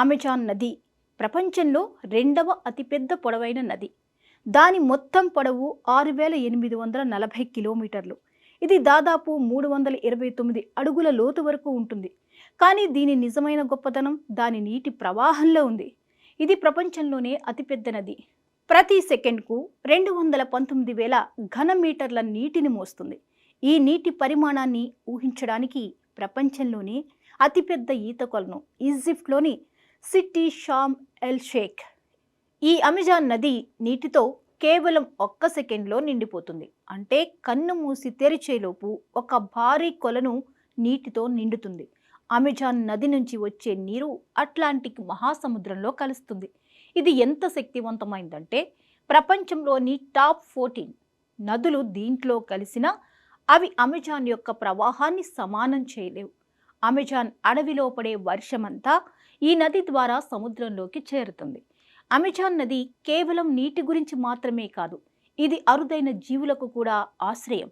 Amazon నది ప్రపంచంలో రెండవ అతిపెద్ద పొడవైన నది. దాని మొత్తం పొడవు 6,840 కిలోమీటర్లు. ఇది దాదాపు 329 అడుగుల లోతు వరకు ఉంటుంది. కానీ దీని నిజమైన గొప్పతనం దాని నీటి ప్రవాహంలో ఉంది. ఇది ప్రపంచంలోనే అతిపెద్ద నది. ప్రతి సెకండ్కు 219,000 ఘన మీటర్ల నీటిని మోస్తుంది. ఈ నీటి పరిమాణాన్ని ఊహించడానికి ప్రపంచంలోనే అతిపెద్ద ఈత కొలను ఈజిప్ట్లోని సిటీ షామ్ ఎల్ షేక్. ఈ అమెజాన్ నది నీటితో కేవలం 1 సెకండ్లో నిండిపోతుంది. అంటే కన్ను మూసి తెరిచేలోపు ఒక భారీ కొలను నీటితో నిండుతుంది. అమెజాన్ నది నుంచి వచ్చే నీరు అట్లాంటిక్ మహాసముద్రంలో కలుస్తుంది. ఇది ఎంత శక్తివంతమైందంటే ప్రపంచంలోని టాప్ 14 నదులు దీంట్లో కలిసినా అవి అమెజాన్ యొక్క ప్రవాహాన్ని సమానం చేయలేవు. అమెజాన్ అడవిలో పడే వర్షమంతా ఈ నది ద్వారా సముద్రంలోకి చేరుతుంది. అమెజాన్ నది కేవలం నీటి గురించి మాత్రమే కాదు, ఇది అరుదైన జీవులకు కూడా ఆశ్రయం.